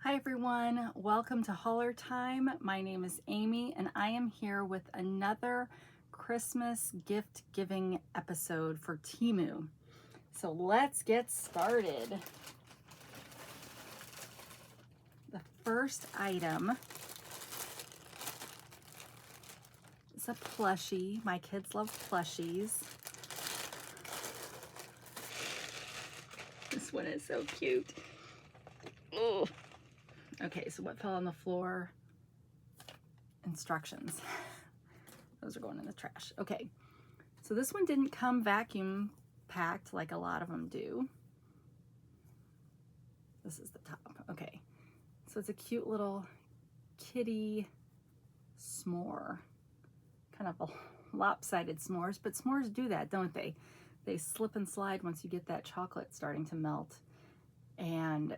Hi everyone, welcome to Hauler Time. My name is Amy and I am here with another Christmas gift giving episode for Temu. So let's get started. The first item is a plushie. My kids love plushies. This one is so cute. Oh. Okay, so what fell on the floor? Instructions. Those are going in the trash. Okay, so this one didn't come vacuum packed like a lot of them do. This is the top. Okay, so it's a cute little kitty s'more. Kind of a lopsided s'mores, but s'mores do that, don't they? They slip and slide once you get that chocolate starting to melt. And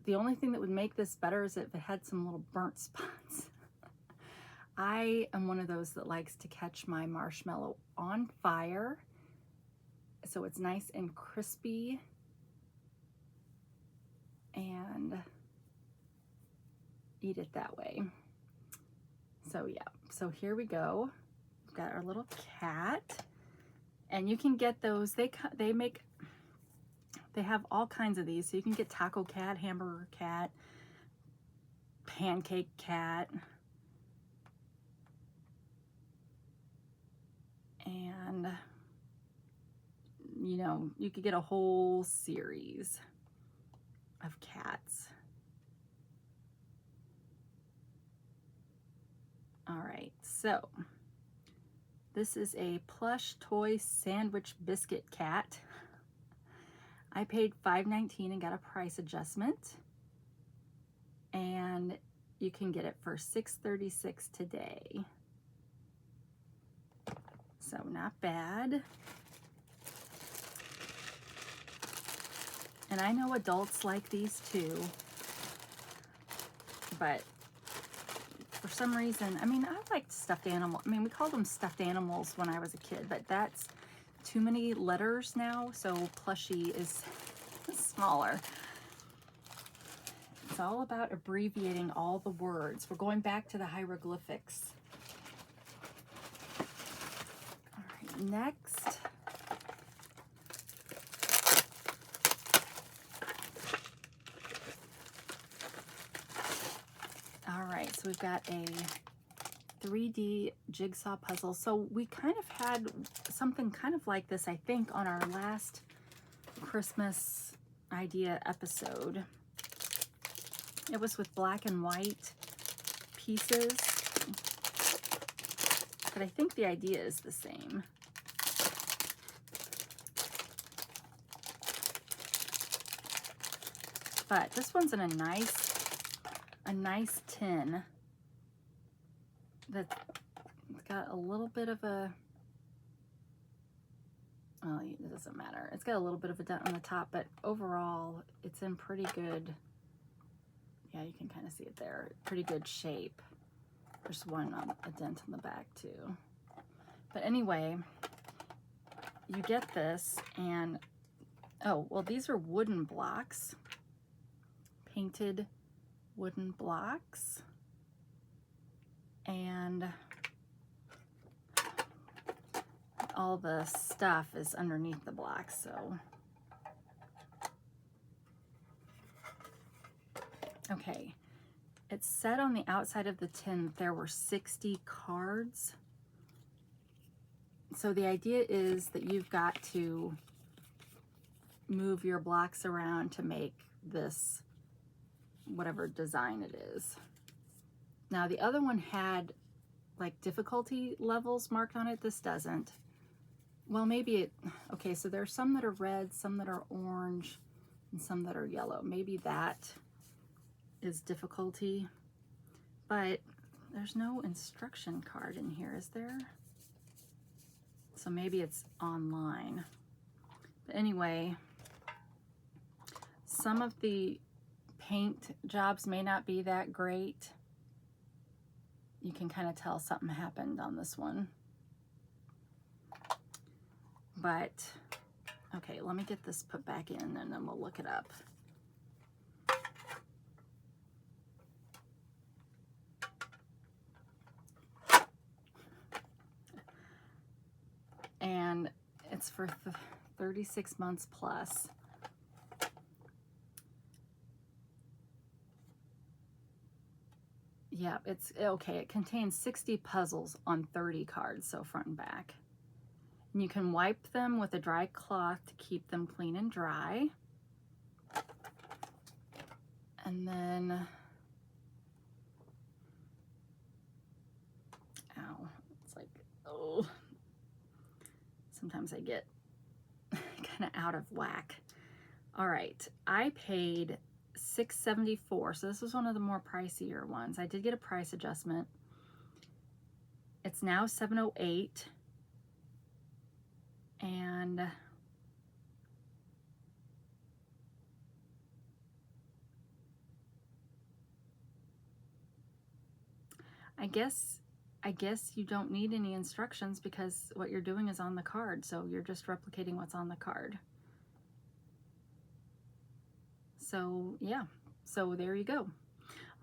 the only thing that would make this better is if it had some little burnt spots. I am one of those that likes to catch my marshmallow on fire, so it's nice and crispy, and eat it that way. So yeah, so here we go. We've got our little cat, and you can get those. They have all kinds of these, so you can get taco cat, hamburger cat, pancake cat, and you know, you could get a whole series of cats. All right, so this is a plush toy sandwich biscuit cat. I paid $5.19 and got a price adjustment, and you can get it for $6.36 today. So not bad. And I know adults like these too, but for some reason, I mean, I liked stuffed animal. I mean, we called them stuffed animals when I was a kid, but that's too many letters now, so plushie is smaller. It's all about abbreviating all the words. We're going back to the hieroglyphics. All right, next. All right, so we've got a 3D jigsaw puzzle. So we kind of had something kind of like this, I think, on our last Christmas idea episode. It was with black and white pieces, but I think the idea is the same. But this one's in a nice tin that's got a little bit of a, well, it doesn't matter. It's got a little bit of a dent on the top, but overall it's in pretty good, yeah, you can kind of see it there, pretty good shape. There's one on a dent on the back too. But anyway, you get this, and oh, well, these are wooden blocks, painted wooden blocks, and all the stuff is underneath the blocks. So okay, it said on the outside of the tin that there were 60 cards. So the idea is that you've got to move your blocks around to make this whatever design it is. Now the other one had like difficulty levels marked on it. This doesn't. Well, maybe it, okay, so there's some that are red, some that are orange, and some that are yellow. Maybe that is difficulty, but there's no instruction card in here, is there? So maybe it's online. But anyway, some of the paint jobs may not be that great. You can kind of tell something happened on this one. But, okay, let me get this put back in and then we'll look it up. it's for 36 months plus. Yeah, it's okay. It contains 60 puzzles on 30 cards, so front and back. And you can wipe them with a dry cloth to keep them clean and dry. And then, ow, it's like, oh, sometimes I get kind of out of whack. All right, I paid $6.74, so this was one of the more pricier ones. I did get a price adjustment. It's now $7.08, and I guess you don't need any instructions because what you're doing is on the card, so you're just replicating what's on the card. So yeah, so there you go.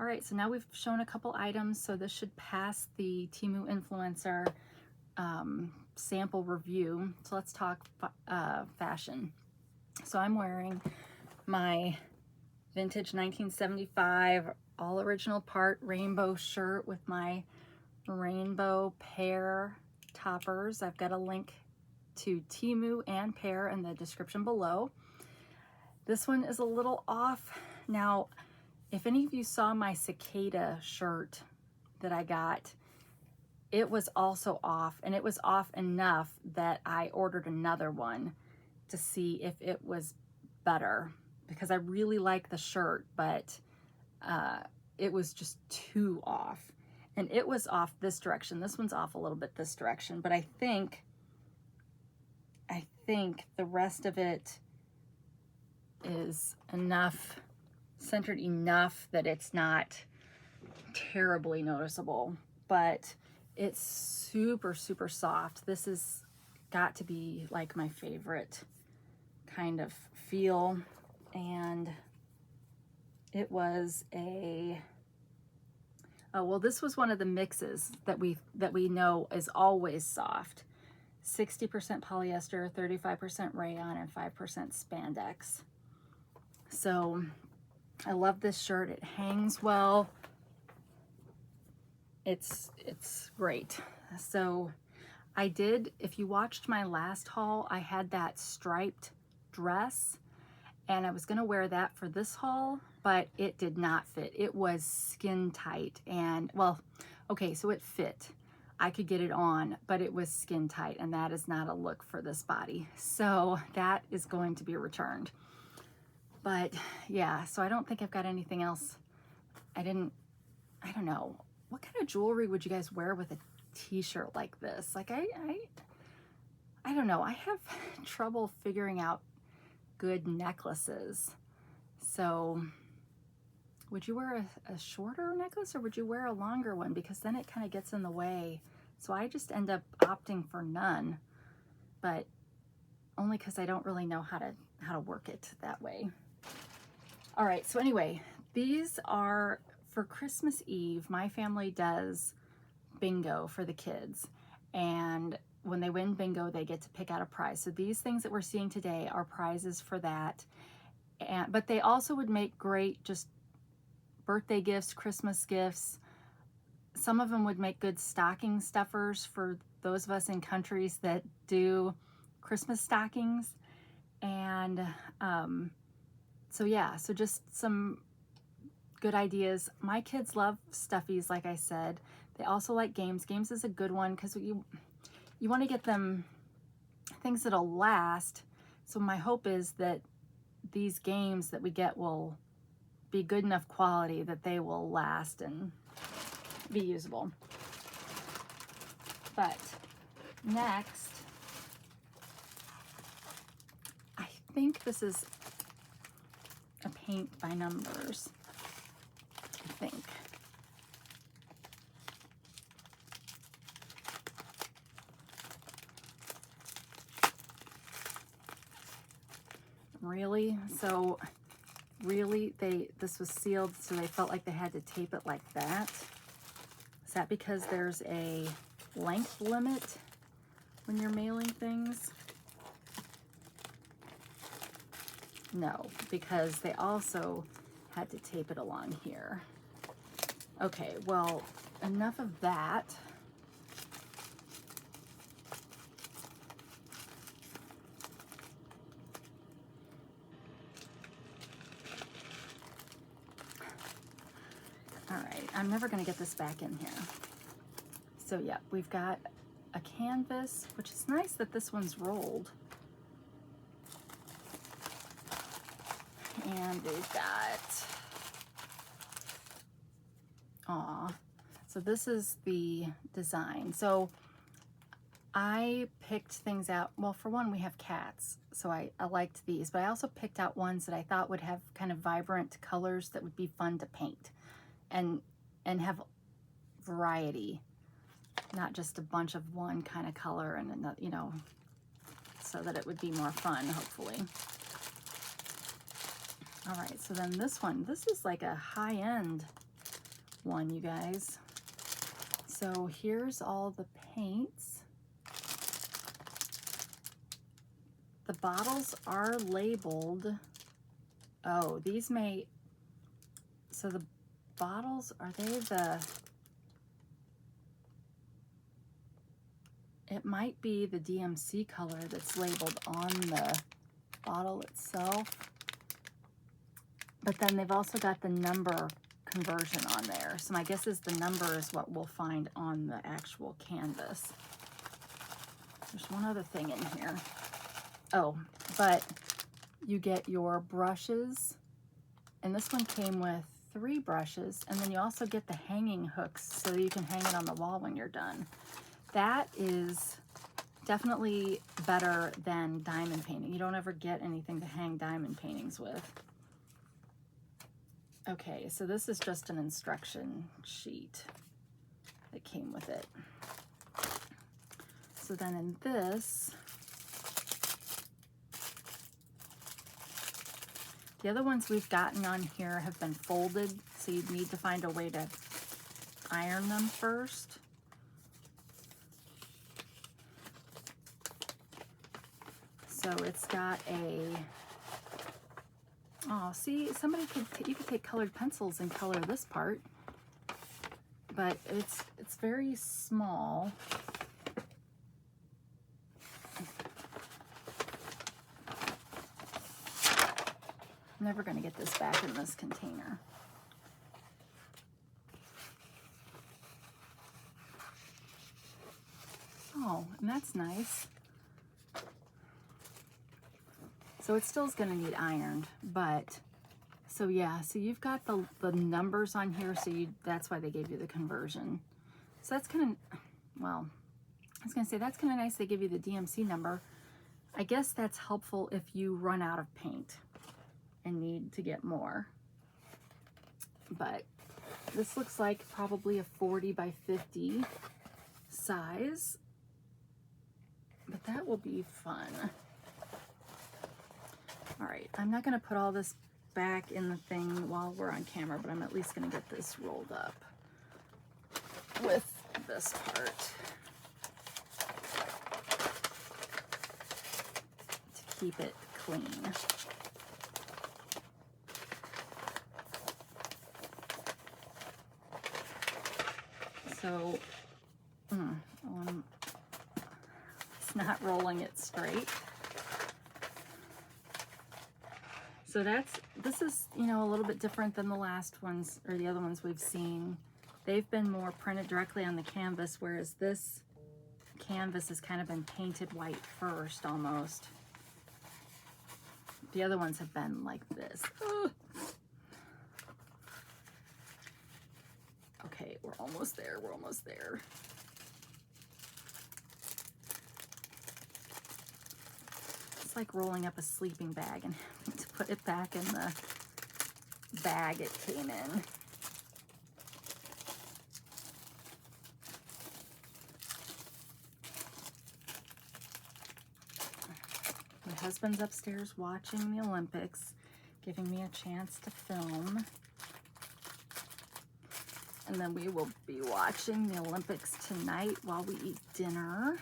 All right, so now we've shown a couple items, so this should pass the Temu Influencer sample review. So let's talk fashion. So I'm wearing my vintage 1975 all original part rainbow shirt with my rainbow Pair toppers. I've got a link to Temu and Pair in the description below. This one is a little off. Now, if any of you saw my cicada shirt that I got, it was also off, and it was off enough that I ordered another one to see if it was better, because I really like the shirt, but it was just too off. And it was off this direction. This one's off a little bit this direction, but I think the rest of it is enough, centered enough that it's not terribly noticeable, but it's super, super soft. This has got to be like my favorite kind of feel. And it was a, oh, well, this was one of the mixes that we know is always soft. 60% polyester, 35% rayon, and 5% spandex. So I love this shirt. It hangs well. It's great. So I did, if you watched my last haul, I had that striped dress, and I was gonna wear that for this haul, but it did not fit. It was skin tight, and well, okay, so it fit. I could get it on, but it was skin tight, and that is not a look for this body. So that is going to be returned. But yeah, so I don't think I've got anything else. I don't know. What kind of jewelry would you guys wear with a t-shirt like this? Like I don't know. I have trouble figuring out good necklaces. So would you wear a shorter necklace, or would you wear a longer one? Because then it kind of gets in the way. So I just end up opting for none, but only because I don't really know how to work it that way. All right, so anyway, these are for Christmas Eve. My family does bingo for the kids, and when they win bingo, they get to pick out a prize. So these things that we're seeing today are prizes for that. But they also would make great just birthday gifts, Christmas gifts. Some of them would make good stocking stuffers for those of us in countries that do Christmas stockings. And so yeah, so just some good ideas. My kids love stuffies, like I said. They also like games. Games is a good one because you want to get them things that'll last. So my hope is that these games that we get will be good enough quality that they will last and be usable. But next, I think this is a paint by numbers, I think. Really? So really, this was sealed, so they felt like they had to tape it like that. Is that because there's a length limit when you're mailing things? No, because they also had to tape it along here. Okay, well, enough of that. All right, I'm never gonna get this back in here. So yeah, we've got a canvas, which is nice that this one's rolled. And we've got, so this is the design. So I picked things out. Well, for one, we have cats, so I liked these, but I also picked out ones that I thought would have kind of vibrant colors that would be fun to paint and have variety, not just a bunch of one kind of color and another, you know, so that it would be more fun, hopefully. All right, so then this one, this is like a high-end one, you guys. So here's all the paints. The bottles are labeled. Oh, these may, so the bottles, are they the, it might be the DMC color that's labeled on the bottle itself. But then they've also got the number conversion on there. So my guess is the number is what we'll find on the actual canvas. There's one other thing in here. Oh, but you get your brushes. And this one came with 3 brushes. And then you also get the hanging hooks so you can hang it on the wall when you're done. That is definitely better than diamond painting. You don't ever get anything to hang diamond paintings with. Okay, so this is just an instruction sheet that came with it. So then in this, the other ones we've gotten on here have been folded, so you'd need to find a way to iron them first. So it's got a, oh, see, somebody could, you could take colored pencils and color this part, but it's very small. I'm never going to get this back in this container. Oh, and that's nice. So it still is going to need ironed, but so yeah, so you've got the numbers on here, so that's why they gave you the conversion. So that's kind of, well, I was going to say that's kind of nice they give you the DMC number. I guess that's helpful if you run out of paint and need to get more. But this looks like probably a 40 by 50 size, but that will be fun. All right, I'm not gonna put all this back in the thing while we're on camera, but I'm at least gonna get this rolled up with this part to keep it clean. So, it's not rolling it straight. So this is, you know, a little bit different than the last ones or the other ones we've seen. They've been more printed directly on the canvas, whereas this canvas has kind of been painted white first almost. The other ones have been like this. Ugh. Okay, we're almost there, we're almost there. It's like rolling up a sleeping bag and having to put it back in the bag it came in. My husband's upstairs watching the Olympics, giving me a chance to film. And then we will be watching the Olympics tonight while we eat dinner.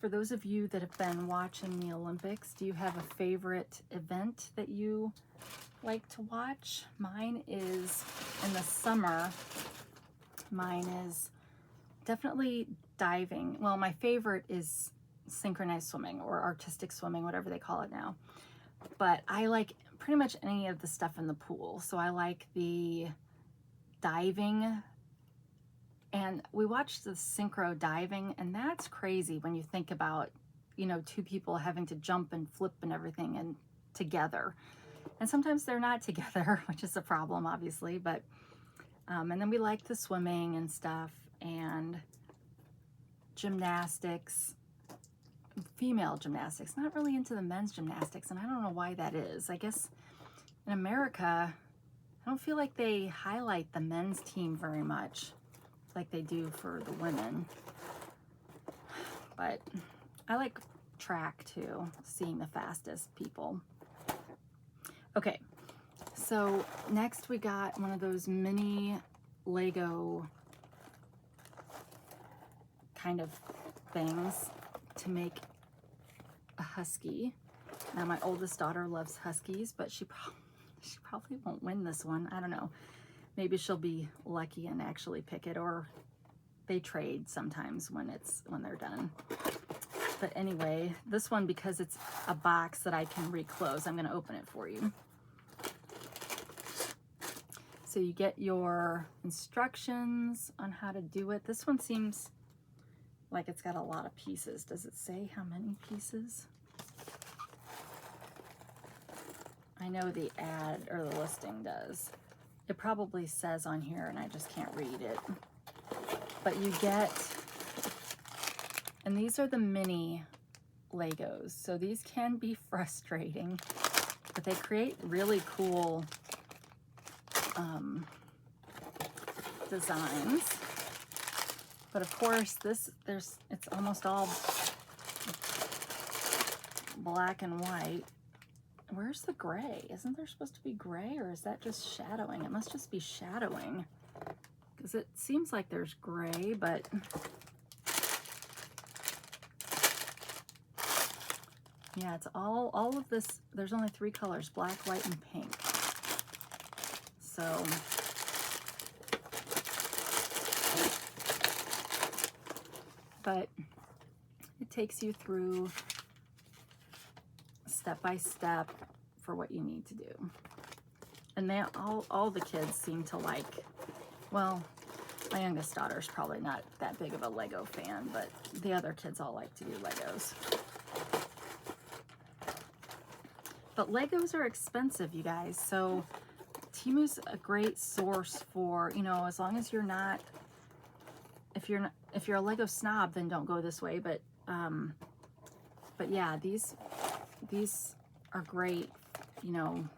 for those of you that have been watching the Olympics, do you have a favorite event that you like to watch? Mine is in the summer. Mine is definitely diving. Well, my favorite is synchronized swimming or artistic swimming, whatever they call it now. But I like pretty much any of the stuff in the pool. So I like the diving. And we watched the synchro diving, and that's crazy when you think about, you know, two people having to jump and flip and everything and together. And sometimes they're not together, which is a problem, obviously. But and then we like the swimming and stuff, and gymnastics, female gymnastics. Not really into the men's gymnastics, and I don't know why that is. I guess in America, I don't feel like they highlight the men's team very much like they do for the women. But I like track too, seeing the fastest people. Okay, so next we got one of those mini Lego kind of things to make a husky. Now my oldest daughter loves huskies, but she probably won't win this one. I don't know. Maybe she'll be lucky and actually pick it, or they trade sometimes when they're done. But anyway, this one, because it's a box that I can reclose, I'm going to open it for you. So you get your instructions on how to do it. This one seems like it's got a lot of pieces. Does it say how many pieces? I know the ad or the listing does. It probably says on here and I just can't read it. But you get, and these are the mini Legos. So these can be frustrating, but they create really cool designs. But of course it's almost all black and white. Where's the gray? Isn't there supposed to be gray, or is that just shadowing? It must just be shadowing, because it seems like there's gray, but yeah, it's all of this. There's only 3 colors: black, white, and pink. So but it takes you through step by step for what you need to do. And they all the kids seem to like, well, my youngest daughter's probably not that big of a Lego fan, but the other kids all like to do Legos. But Legos are expensive, you guys, so Temu's a great source for, you know, as long as you're not, if you're a Lego snob, then don't go this way, but yeah, these are great, you know,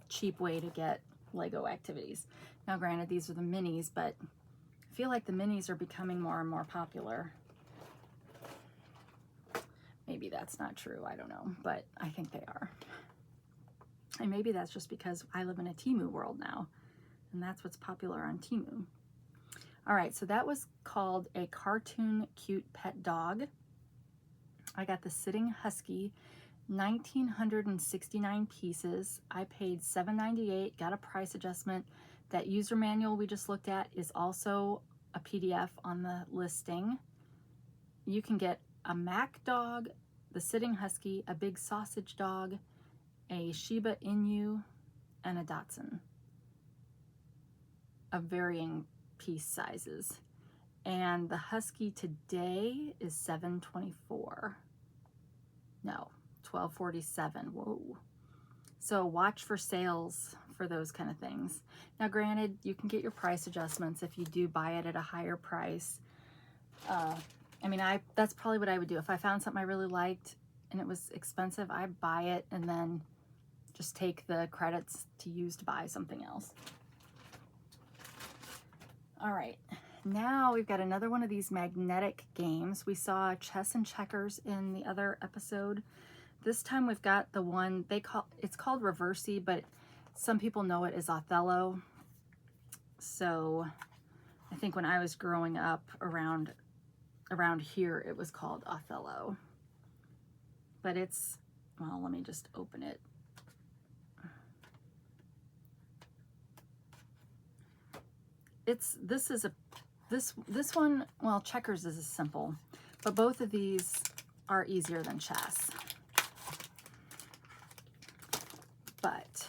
cheap way to get Lego activities. Now granted, these are the minis, but I feel like the minis are becoming more and more popular. Maybe that's not true, I don't know, but I think they are. And maybe that's just because I live in a Temu world now, and that's what's popular on Temu. All right, so that was called a cartoon cute pet dog. I got the sitting husky, 1,969 pieces. I paid $7.98, got a price adjustment. That user manual we just looked at is also a PDF on the listing. You can get a Mac dog, the sitting husky, a big sausage dog, a Shiba Inu, and a Dachshund of varying piece sizes. And the husky today is $7.24. No, $12.47. Whoa. So watch for sales for those kind of things. Now granted, you can get your price adjustments if you do buy it at a higher price. I mean, that's probably what I would do. If I found something I really liked and it was expensive, I'd buy it and then just take the credits to use to buy something else. All right, now we've got another one of these magnetic games. We saw chess and checkers in the other episode. This time we've got the one it's called Reversey, but some people know it as Othello. So I think when I was growing up around here, it was called Othello. but it's, well, let me just open it. This one, well, checkers is simple, but both of these are easier than chess. But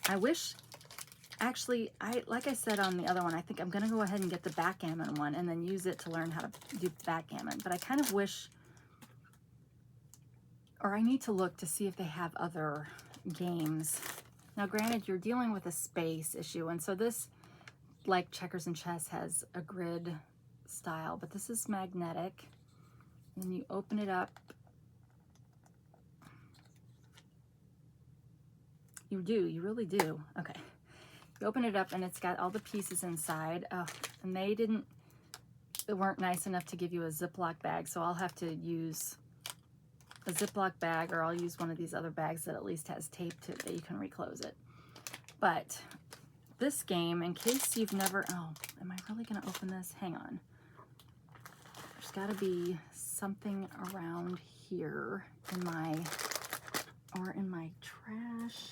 I wish, actually, like I said on the other one, I think I'm going to go ahead and get the backgammon one and then use it to learn how to do backgammon. But I kind of wish, or I need to look to see if they have other games. Now, granted, you're dealing with a space issue, and so this, like checkers and chess, has a grid style, but this is magnetic. And you open it up. You really do. Okay. You open it up and it's got all the pieces inside. Oh, and they weren't nice enough to give you a Ziploc bag, so I'll have to use a Ziploc bag, or I'll use one of these other bags that at least has tape to it that you can reclose it. But this game, in case you've never, oh, am I really gonna open this? Hang on. There's gotta be something around here in my trash.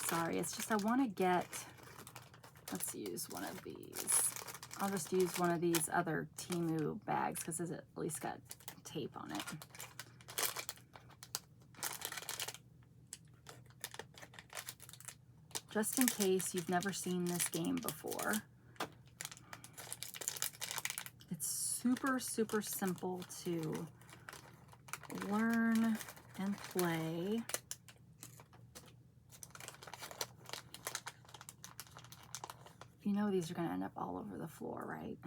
Sorry, it's just I wanna get, let's use one of these. I'll just use one of these other Temu bags because it's at least got tape on it. Just in case you've never seen this game before. It's super, super simple to learn and play. You know these are going to end up all over the floor, right?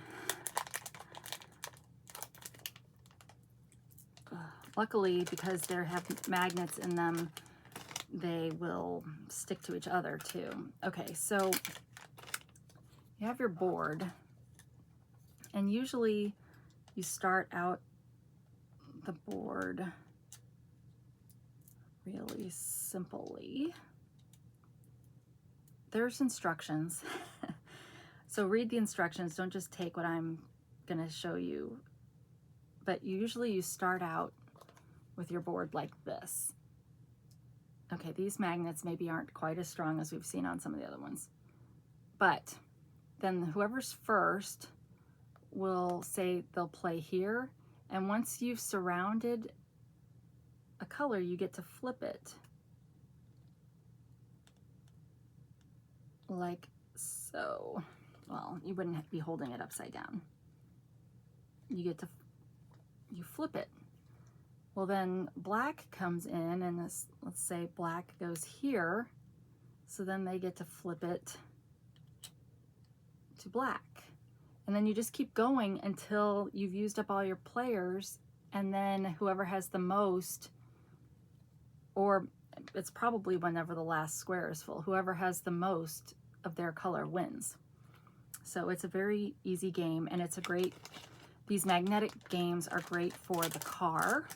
Luckily, because they have magnets in them, they will stick to each other too. Okay, so you have your board, and usually you start out the board really simply. There's instructions. So read the instructions, don't just take what I'm going to show you. But usually you start out with your board like this. Okay, these magnets maybe aren't quite as strong as we've seen on some of the other ones. But then whoever's first will say they'll play here. And once you've surrounded a color, you get to flip it. Like so. Well, you wouldn't be holding it upside down. You flip it. Well, then black comes in, and this, let's say black goes here. So then they get to flip it to black. And then you just keep going until you've used up all your players, and then whoever has the most, or it's probably whenever the last square is full, whoever has the most of their color wins. So it's a very easy game, and it's a great, these magnetic games are great for the car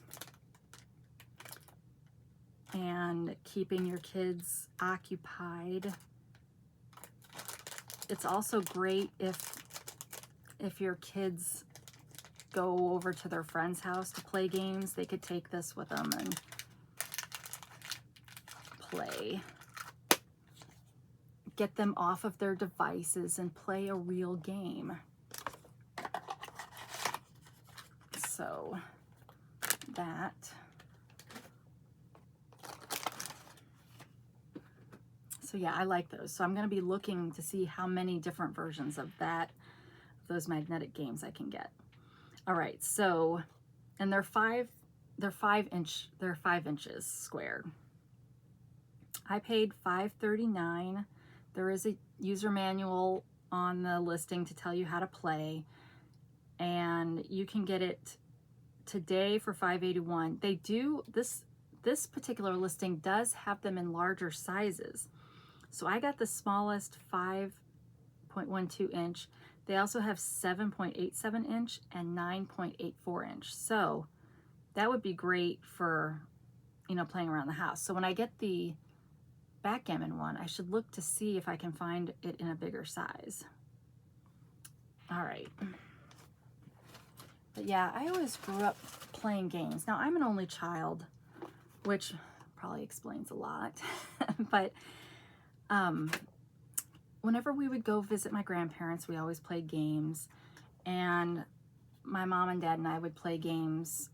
and keeping your kids occupied. It's also great if your kids go over to their friend's house to play games, they could take this with them and play. Get them off of their devices and play a real game. So that. So yeah, I like those. So I'm going to be looking to see how many different versions of those magnetic games I can get. All right, so, and they're 5 inches squared. I paid $5.39. There is a user manual on the listing to tell you how to play, and you can get it today for $5.81. They do, this particular listing does have them in larger sizes. So I got the smallest 5.12 inch. They also have 7.87 inch and 9.84 inch. So that would be great for, you know, playing around the house. So when I get the backgammon one, I should look to see if I can find it in a bigger size. All right. But yeah, I always grew up playing games. Now, I'm an only child, which probably explains a lot. But whenever we would go visit my grandparents, we always played games. And my mom and dad and I would play games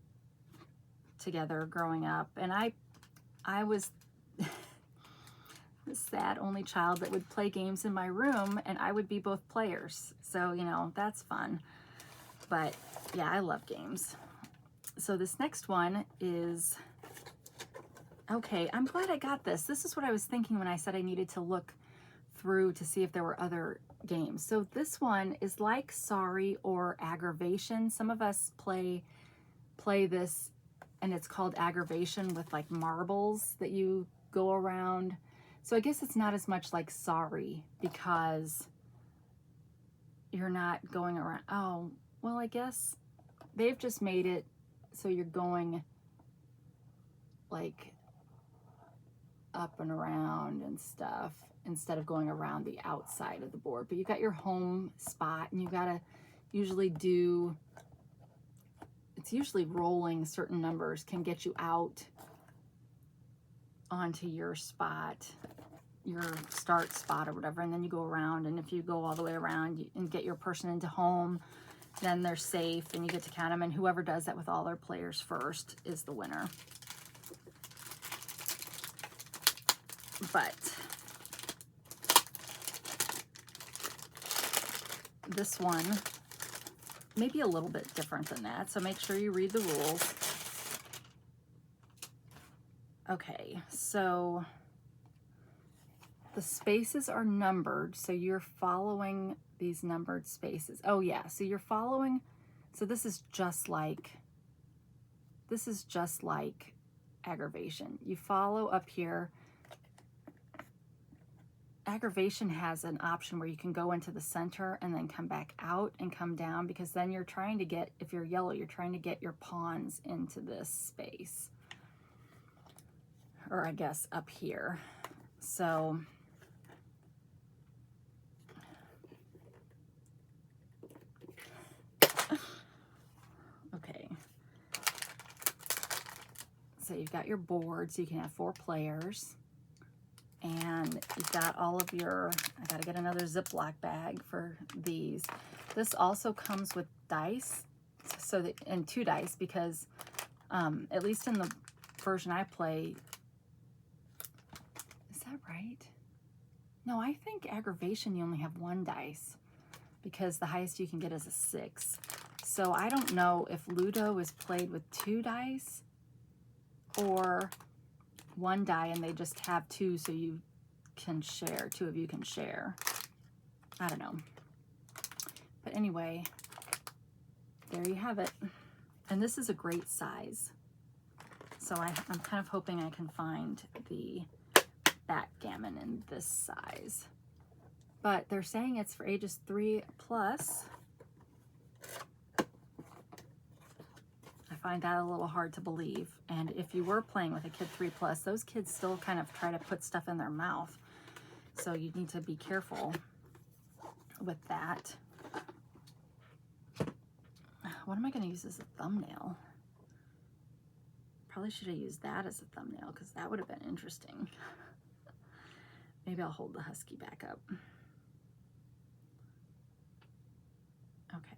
together growing up. And I was the sad only child that would play games in my room, and I would be both players. So, you know, that's fun. But yeah, I love games. So this next one is, okay, I'm glad I got this. This is what I was thinking when I said I needed to look through to see if there were other games. So this one is like Sorry or Aggravation. Some of us play this, and it's called Aggravation, with like marbles that you go around. So I guess it's not as much like Sorry because you're not going around. Oh, well, I guess they've just made it so you're going like up and around and stuff instead of going around the outside of the board. But you got your home spot, and you gotta usually do, it's usually rolling certain numbers can get you out onto your spot, your start spot or whatever, and then you go around, and if you go all the way around and get your person into home, then they're safe and you get to count them, and whoever does that with all their players first is the winner. But this one may be a little bit different than that, so make sure you read the rules. Okay, so the spaces are numbered, so you're following these numbered spaces. Oh yeah, so you're following, so this is just like Aggravation. You follow up here. Aggravation has an option where you can go into the center and then come back out and come down, because then you're trying to get, if you're yellow, you're trying to get your pawns into this space, or I guess up here. So okay, so you've got your board, so you can have 4 players, and you've got all of your, I gotta get another Ziploc bag for these. This also comes with dice, so that, and 2 dice, because at least in the version I play, is that right? No, I think Aggravation you only have 1 dice, because the highest you can get is a 6. So I don't know if Ludo is played with 2 dice or 1 die and they just have 2 so you can share, 2 of you can share. I don't know. But anyway, there you have it. And this is a great size. So I'm kind of hoping I can find the backgammon in this size. But they're saying it's for ages 3+. I find that a little hard to believe. And if you were playing with a kid 3+, those kids still kind of try to put stuff in their mouth. So you need to be careful with that. What am I going to use as a thumbnail? Probably should have used that as a thumbnail, because that would have been interesting. Maybe I'll hold the husky back up. Okay.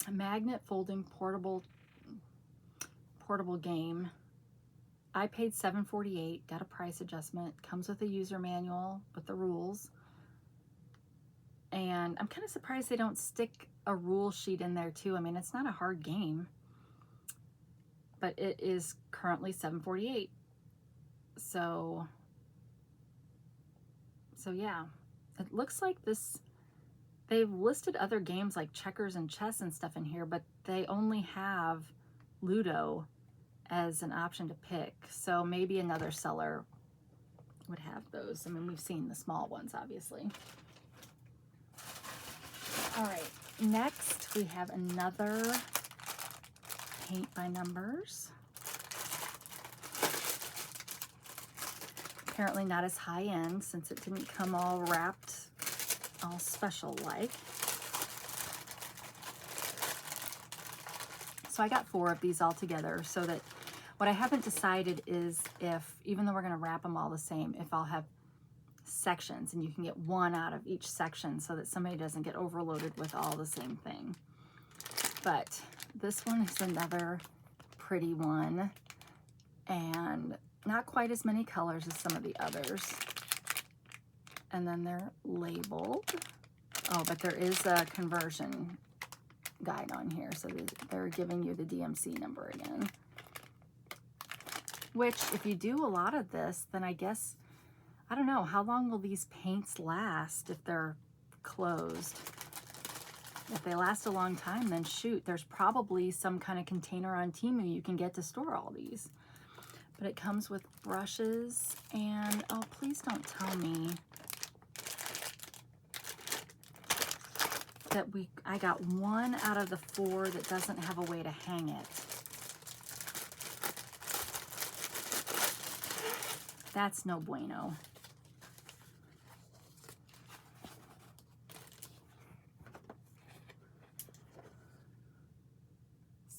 A magnet folding portable game. I paid $7.48, got a price adjustment, comes with a user manual with the rules. And I'm kind of surprised they don't stick a rule sheet in there too. I mean, it's not a hard game, but it is currently $7.48. So yeah, it looks like this, they've listed other games like checkers and chess and stuff in here, but they only have Ludo as an option to pick. So maybe another seller would have those. I mean, we've seen the small ones, obviously. All right, next we have another Paint by Numbers. Apparently not as high end, since it didn't come all wrapped all special like. So I got 4 of these all together, so that what I haven't decided is if, even though we're going to wrap them all the same, if I'll have sections and you can get 1 out of each section so that somebody doesn't get overloaded with all the same thing. But this one is another pretty one, and not quite as many colors as some of the others. And then they're labeled. Oh, but there is a conversion guide on here, so they're giving you the DMC number again. Which, if you do a lot of this, then I guess, I don't know, how long will these paints last if they're closed? If they last a long time, then shoot, there's probably some kind of container on Temu you can get to store all these. But it comes with brushes, and oh, please don't tell me that I got 1 out of the 4 that doesn't have a way to hang it. That's no bueno.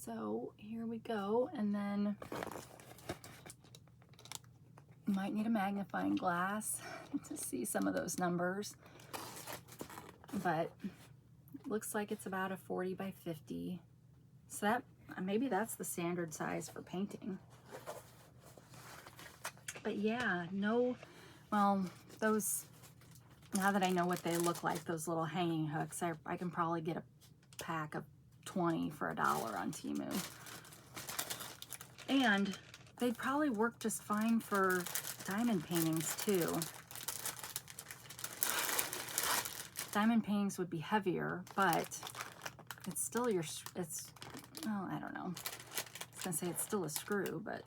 So here we go, and then you might need a magnifying glass to see some of those numbers, but looks like it's about a 40 by 50. So that, maybe that's the standard size for painting. But yeah, no, well, those, now that I know what they look like, those little hanging hooks, I can probably get a pack of 20 for $1 on Temu. And they'd probably work just fine for diamond paintings too. Diamond paintings would be heavier, but it's still well, I don't know. I was gonna say it's still a screw, but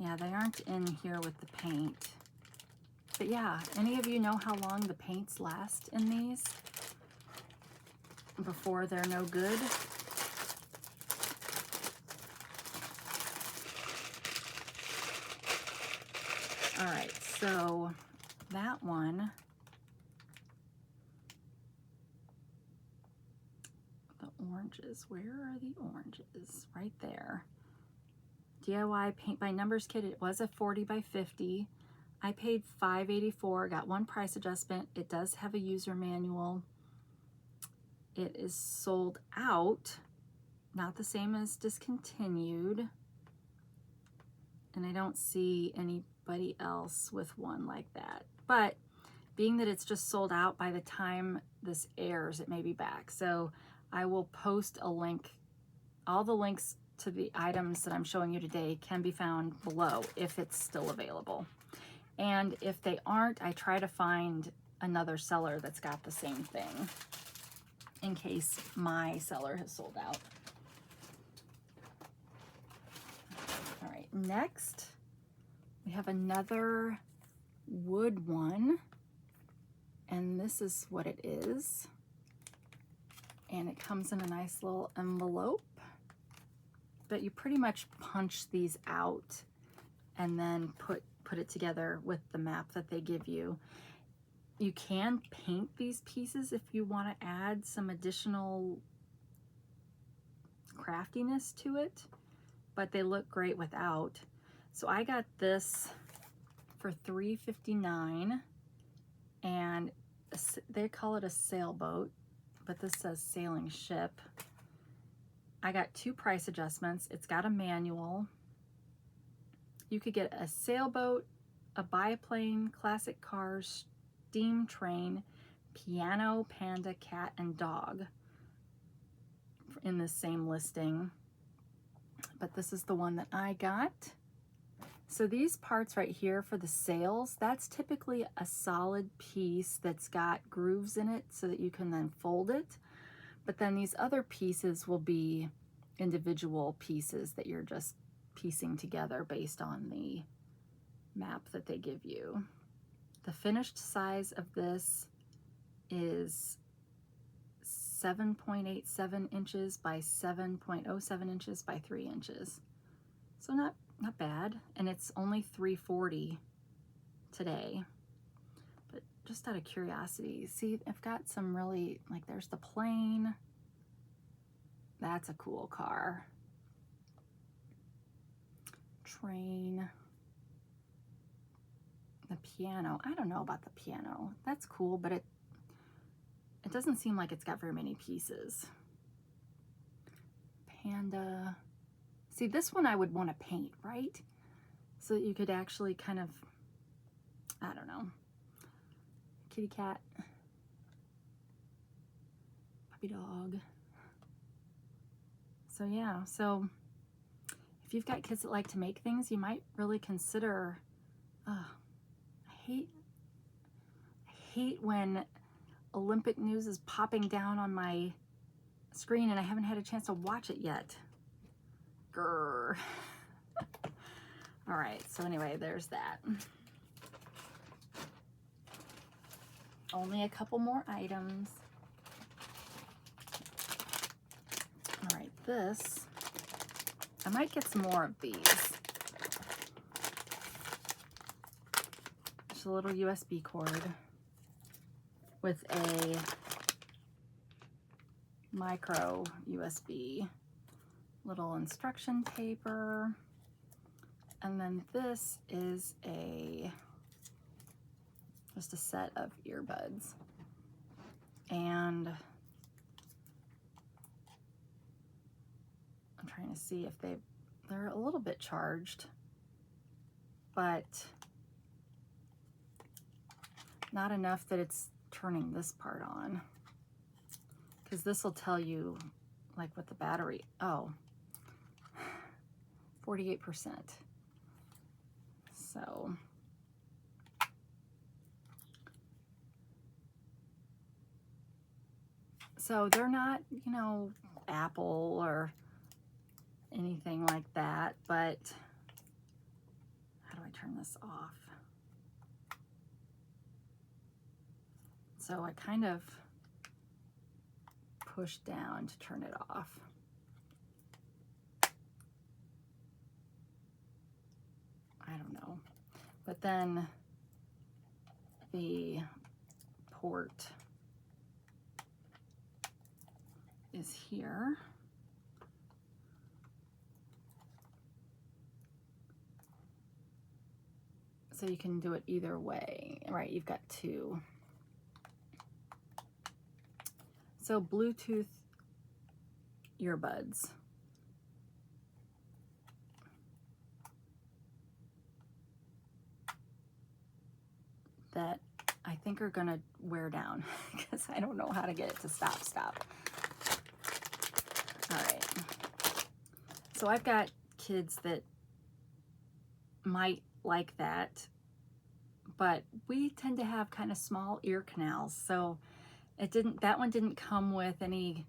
yeah, they aren't in here with the paint. But yeah, any of you know how long the paints last in these before they're no good? All right, so that one, the oranges, where are the oranges? Right there. DIY paint by numbers kit, it was a 40 by 50. I paid $5.84, got 1 price adjustment. It does have a user manual. It is sold out, not the same as discontinued. And I don't see anybody else with one like that. But being that it's just sold out, by the time this airs, it may be back. So I will post a link. All the links to the items that I'm showing you today can be found below if it's still available. And if they aren't, I try to find another seller that's got the same thing in case my seller has sold out. All right, next we have another wood one, and this is what it is. And it comes in a nice little envelope, but you pretty much punch these out and then put it together with the map that they give you. You can paint these pieces if you want to add some additional craftiness to it, but they look great without. So I got this for $3.59, and they call it a sailboat, but this says sailing ship. I got 2 price adjustments. It's got a manual. You could get a sailboat, a biplane, classic cars, steam train, piano, panda, cat, and dog in the same listing. But this is the one that I got. So these parts right here for the sails, that's typically a solid piece that's got grooves in it so that you can then fold it. But then these other pieces will be individual pieces that you're just piecing together based on the map that they give you. The finished size of this is 7.87 inches by 7.07 inches by 3 inches. So not bad, and it's only $3.40 today. But just out of curiosity. See, I've got some really, like, there's the plane. That's a cool car. Train. The piano. I don't know about the piano. That's cool, but it doesn't seem like it's got very many pieces. Panda. See, this one I would want to paint, right? So that you could actually kind of, I don't know. Kitty cat. Puppy dog. So yeah, so if you've got kids that like to make things, you might really consider, I hate when Olympic news is popping down on my screen and I haven't had a chance to watch it yet. Grr. All right, so anyway, there's that. Only a couple more items. All right, this, I might get some more of these. Just a little USB cord with a micro USB, little instruction paper, and then this is just a set of earbuds. And I'm trying to see if they're a little bit charged, but not enough that it's turning this part on, because this will tell you like what the battery, 48%. So they're not, you know, Apple or anything like that, but how do I turn this off? So I kind of push down to turn it off. I don't know. But then the port is here. So you can do it either way, right? You've got two. So Bluetooth earbuds. That I think are gonna wear down because I don't know how to get it to stop. All right. So I've got kids that might like that, but we tend to have kind of small ear canals. So that one didn't come with any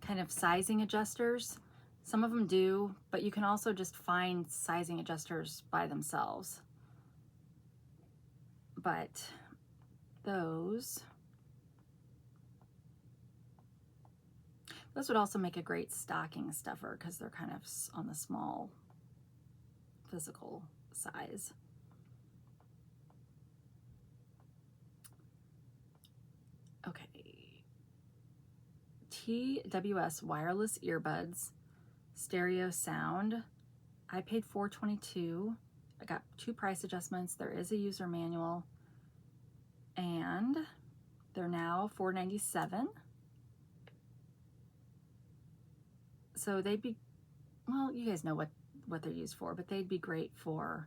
kind of sizing adjusters. Some of them do, but you can also just find sizing adjusters by themselves. But those would also make a great stocking stuffer because they're kind of on the small physical size. Okay. TWS wireless earbuds, stereo sound. I paid $4.22. I got 2 price adjustments. There is a user manual, and they're now $4.97. So they'd be, well, you guys know what they're used for, but they'd be great for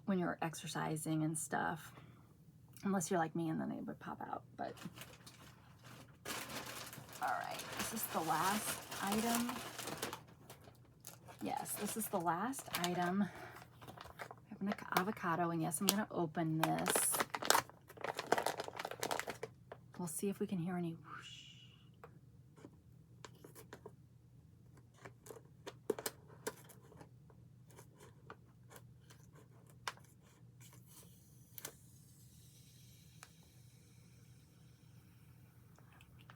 when you're exercising and stuff, unless you're like me and then they would pop out. But all right, this is the last item. Yes, this is the last item. I have an avocado, and yes, I'm gonna open this. We'll see if we can hear any whoosh.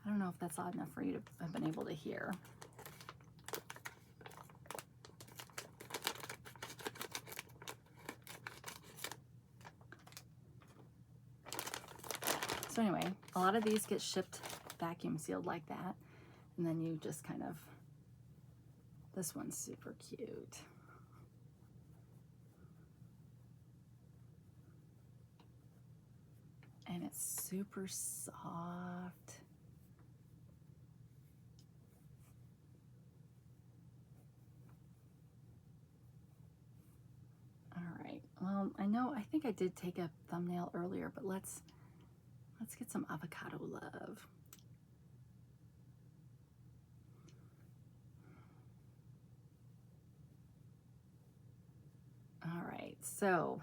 I don't know if that's loud enough for you to have been able to hear. So anyway, a lot of these get shipped vacuum sealed like that. And then you just kind of, this one's super cute. And it's super soft. All right, well, I think I did take a thumbnail earlier, but let's get some avocado love. All right, so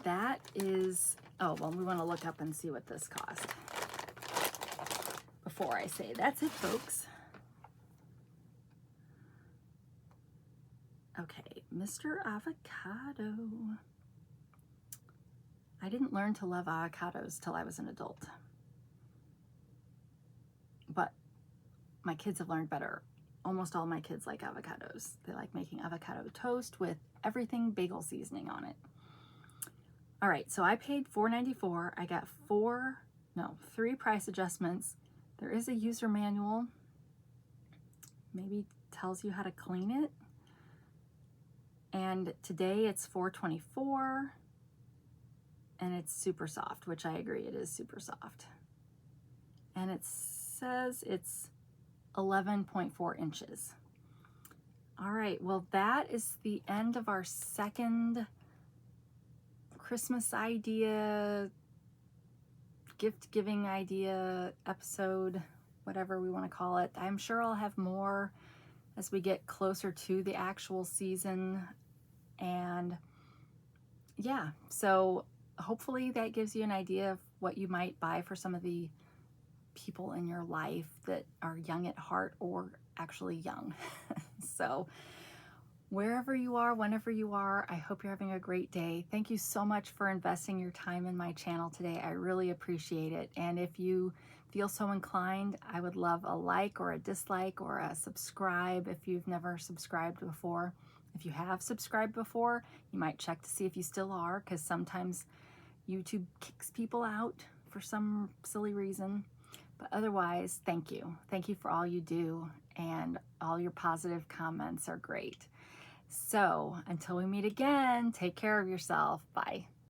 that is, oh, well, we want to look up and see what this cost before I say that's it, folks. Okay, Mr. Avocado. I didn't learn to love avocados till I was an adult. But my kids have learned better. Almost all my kids like avocados. They like making avocado toast with everything bagel seasoning on it. All right, so I paid $4.94. I got 3 price adjustments. There is a user manual. Maybe tells you how to clean it. And today it's $4.24. And it's super soft, which I agree, it is super soft. And it says it's 11.4 inches. All right, well, that is the end of our second Christmas idea, gift giving idea episode, whatever we want to call it. I'm sure I'll have more as we get closer to the actual season. And yeah, so hopefully that gives you an idea of what you might buy for some of the people in your life that are young at heart or actually young. So wherever you are, whenever you are, I hope you're having a great day. Thank you so much for investing your time in my channel today. I really appreciate it. And if you feel so inclined, I would love a like or a dislike or a subscribe if you've never subscribed before. If you have subscribed before, you might check to see if you still are, because sometimes YouTube kicks people out for some silly reason. But otherwise, thank you. Thank you for all you do, and all your positive comments are great. So until we meet again, take care of yourself. Bye.